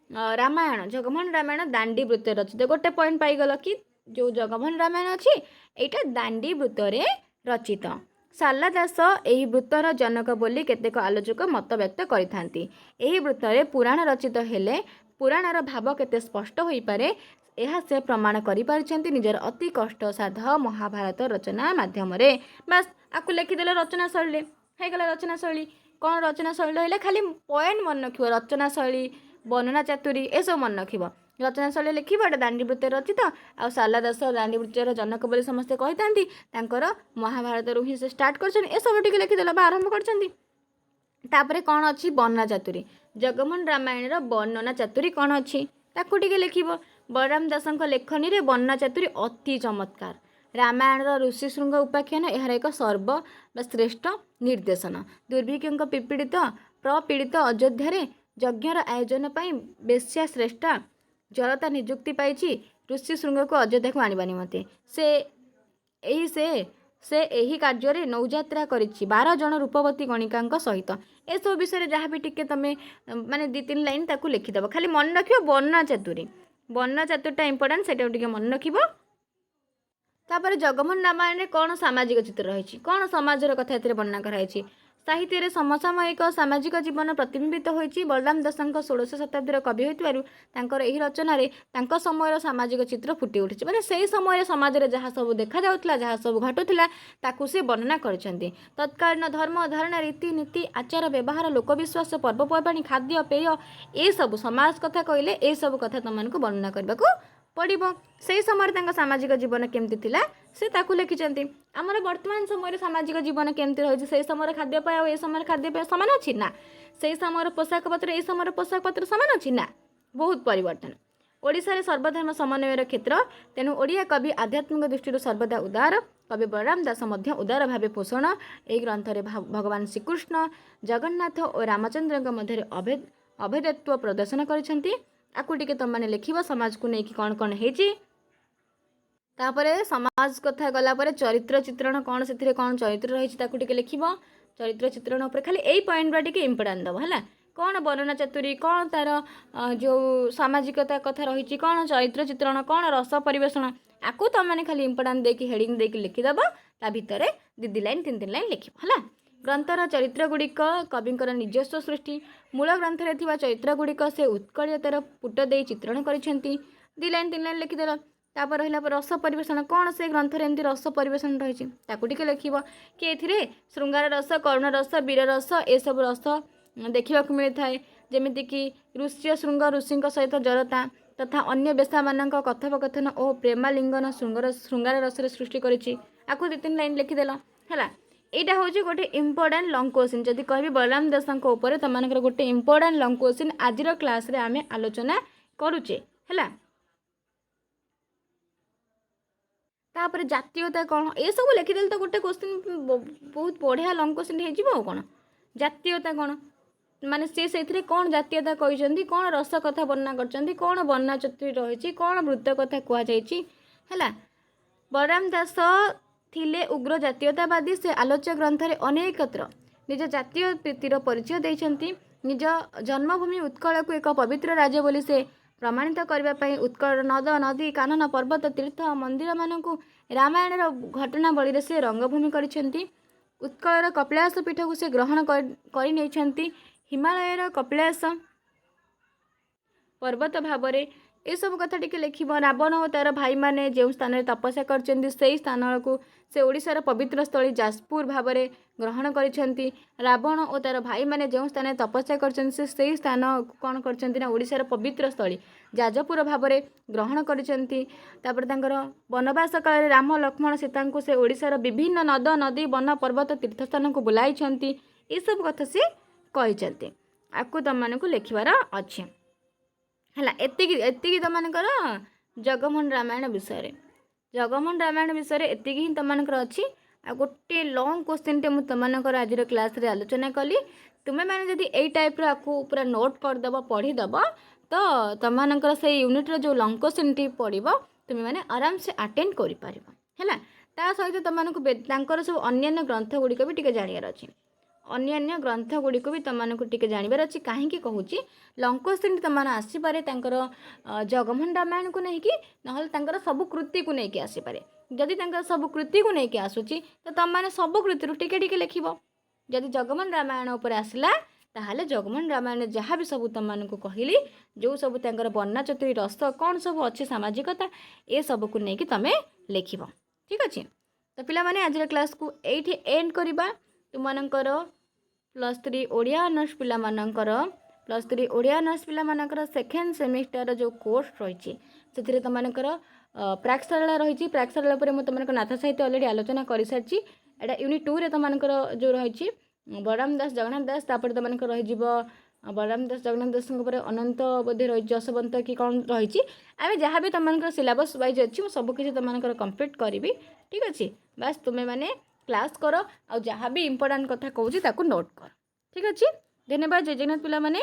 रामायण जगमोहन रामायण दांडी वृत्त रचित। गोटे पॉइंट पाइगल कि जो जगमोहन रामायण अच्छी एटा दांडी वृत्तरे रचित। शारला दास एही वृत्तर जनक बोली केतेक आलोचक मत व्यक्त करिथांती। एही वृत्तरे पुराण रचित हेले पुराणर भाव केते स्पष्ट होई पारे यह से प्रमाण करि पारिछंती निजर अति कष्ट साध महाभारत रचना माध्यम रे। बस आकु लिखिदेले रचना शैली हे गला। रचना शैली कौन रचना शैली रहिला, खाली पॉइंट मन रखिबो, रचना शैली वर्णना चातुरी ए सब मन रखिबो। रचना शैली लिखिबो, एटा दांडी वृत्त रचित। आ शारला दास दांडी वृत्तर जनक बोली समस्ते कहिथांती, तांकर महाभारत रु ही से स्टार्ट करछन, ए सब टिके लिखिदेला बा आरंभ करछंती। तापरे कौन अच्छी वर्णना चातुरी, जगमोहन रामायण वर्णना चातुरी कौन अच्छी ताकू टिके लिखिबो। बलराम दासଙ୍କ लेखनी रे वर्णना चातुरी अति चमत्कार। रामायण ऋषि श्रृंग उपाख्यान यार एक सर्व श्रेष्ठ निर्देशन। दुर्भिक्षक पीड़ित प्रपीड़ित अयोध्या यज्ञर आयोजन पर बेश्या श्रेष्ठा जलता नियुक्ति पाई ऋषि श्रृंग को अयोध्या को आनिबा निमंते से एही कार्य नौयात्रा करिछि 12 जन रूपवती गणिका सहित। ए सब विषय जहाँ भी टिके तमें माने 2-3 लाइन ताकू लिखिदेव, खाली मन रखियो वर्णना चातुरी। वर्णना चातुरीटा इंपोर्टेंट, सेटा टिके मन रखिबो। तापर जगमोहन रामायण में कौन सामाजिक चित्र रही, कौन समाजर कथा एथिरे वर्णना कराई। साहित्य रे समसामयिक सामाजिक जीवन प्रतिबिंबित होइछि। बलराम दासଙ୍କ 16 शताब्दी कवि होइतिबारु तांकर एही रचना रे तांको समयर सामाजिक चित्र फुटी उठिछि। माने सेही समय समाज रे जहाँ सब देखा जाउथला, जहाँ सब घटुथला, ताकू से वर्णना करछन्ती। तत्कालीन धर्म धारणा रीति नीति आचार व्यवहार लोकविश्वास पर्वपर्वाणी खाद्य पेय ए सब समाज कथा कहले ए सब कथा तुमको वर्णना करबाकू पड़िबो। से समय तांका सामाजिक जीवन केमती थिला से ताकू लिखिचंती। आमर वर्तमान समय सामाजिक जीवन केमती रही, से समय खाद्यपेय और ए समय खाद्यपेय सामान अच्छी ना, से समय पोशाक पत्र ए समय पोशाक पत्र सामान अच्छी ना, बहुत परिवर्तन। ओडिशा रे सर्वधर्म समन्वयर क्षेत्र, तेणु ओडिया कवि आध्यात्मिक दृष्टि सर्वदा उदार। कवि बलराम दास मध्य उदार भावे पोषण। ए ग्रंथ रे भगवान श्रीकृष्ण जगन्नाथ और रामचंद्र मध्य अभेदत्व प्रदर्शन करिसेंती। आकु टिके तुम मैंने लिख समाज को लेकिन कौन कौन है। तापरे समाज कथा गला परे चरित्र चित्रण कौन से कौन चरित्र रही टिके लिख। चरित्र चित्रण उपर खाली यही पॉइंट बा टिके इंपोर्टेंट दब है। कौन वर्णना चातुरी, कौन तार जो सामाजिकता कथा रही, कौन चरित्र चित्रण, कौन रस परिवेषण, आकु तुम मैंने खाली इंपोर्टेंट देकी हेडिंग देकी लिखिदब। ता भितर 2 लाइन 3 लाइन लिख है। ग्रंथर चरित्र गुड़िक कविंकर निजस्व सृष्टि। मूल ग्रंथ रे थिबा चरित्र गुड़िक से उत्कलियतार पुट दे चित्रण करिसेंती। 2 लाइन 3 लाइन लिखिदेल। तापर रहिला रस परिवेषण, कौन से ग्रंथ रे एमती रस परिवेषण रही ताकू टिके लिखिबो कि एथिरे श्रृंगार रस, करुण रस, वीर रस ए सब रस देखा मिलता है। जमिति कि ऋष्य श्रृंग ऋषि सहित जड़ता तथा अन्य बेशा मान कथोपकथन और प्रेमालिंगन श्रृंगार रस सृष्टि करिछि। आकु 2-3 लाइन लिखिदेल है। एटा हूँ गोटे इंपोर्टेंट लंग क्वेश्चन। जदि कह बलराम दासଙ୍କ ऊपर तुम गोटे इंपोर्टेंट लंग क्वेश्चन आज क्लास रे आमे आलोचना करुचे है। तापर जातीयता कौन ए सब लिखिदेल तो गोटे क्वेश्चन बहुत बढ़िया लंग क्वेश्चन हो कौन। जातीयता कौन माने से कौन जातीयता कहते कौन रस कथा वर्णना कर वर्णना चतुरी रही कौन वृत्त कथा कहुई है। बलराम दास थिले उग्र जातीयतावादी। से आलोच्य ग्रंथ में अनेकत्र निज जातीय प्रीतिर परिचय देइछन्ति। निज जन्मभूमि उत्कल को एक पवित्र राज्य बोली से प्रमाणित करने उत्कल नद नदी कानन पर्वत तीर्थ मंदिर मानक रामायण घटनावली से रंगभूमि करिसेंति। उत्कलर कपिलास पीठ को से ग्रहण कर हिमालयर कपिलास पर्वत भाव ये सब कथा टिके लिखिब। रावण और तार भाई माने जो स्थान में तपस्या करछन्ति से स्थान को से ओडिशार पवित्र स्थली जाजपुर भाव में ग्रहण करिसेंति। रावण और तार भाई माने जो स्थान में तपस्या करछन्ति से स्थान कौन करछन्ति ना ओडिशार पवित्र स्थली जाजपुर भाव में ग्रहण करिसेंति। तापर तांकर वनवास काल राम लक्ष्मण सीता को से ओडिशार विभिन्न नद नदी वन पर्वत तीर्थस्थान को बुलाई ये सब कथा से कही आपको तुम मानक लिखिबार अच्छे है। एतिकी तुम मानकर जगमोहन रामायण विषय जगमोहन रामायण विषय एतिकी ही तुम मानकर अच्छी। आ गोटे लॉन्ग क्वेश्चन टे तुम मानकर आज क्लास रे आलोचना कली। तुम्हें मैंने जदि यही टाइप आपको पूरा नोट करदेव पढ़ीदेव तो तुम मानकर से यूनिट जो लॉन्ग क्वेश्चन टी पढ़ तुम्हें मैंने आराम से अटेंड कर सहित तुमको सब अन्य ग्रंथ गुड़िक भी टे जानवर अच्छे। अन्य ग्रंथ गुड़िक भी तुमको टे जानवर अच्छी कहीं कहूँ लॉन्ग क्वेश्चन तुम आसपे जगमोहन रामायण को लेकिन ना सब कृति को लेकिन आसपे। जदि सब कृति को लेकिन आसूची तो तुम मैंने सब कृति टिके टिके लिख। जदि जगमोहन रामायण उपर आसला ताहले जगमोहन रामायण जहाँ भी सब तुमको कहली जो सब वर्णना चतुरी रस कौन सब अच्छे सामाजिकता ये सब को लेकिन तुम लिख। ठीक अच्छे तो पिला माने आज क्लास को एठी एंड करवा। तुमकर +3 ओडिया ऑनर्स पिला मानकर +3 ओडिया ऑनर्स पिला मानकर सेकेंड सेमिस्टर जो कोर्स रही से तुमकर प्राक्शाला रही प्राक्शाला तुमको नाथ साहित्य अलरेडी आलोचना कर सारी। एटा यूनिट 2 रे तुमकर जो रही बलराम दास जगन्नाथ दास तापर तुमको रही बलराम दास जगन्नाथ दास अनंत बोधे रही जशवंत कि कौन रही आम जहाँ भी तुमको सिलेबस वाइज अच्छी सबकि तुमको कंप्लीट करी। ठीक अच्छे बास तुम्हें मैंने क्लास कर आ जहाँ भी इंपोर्टेंट कथा कहूँ नोट कर। ठीक अच्छे धन्यवाद। जय जगन्नाथ पिला माने।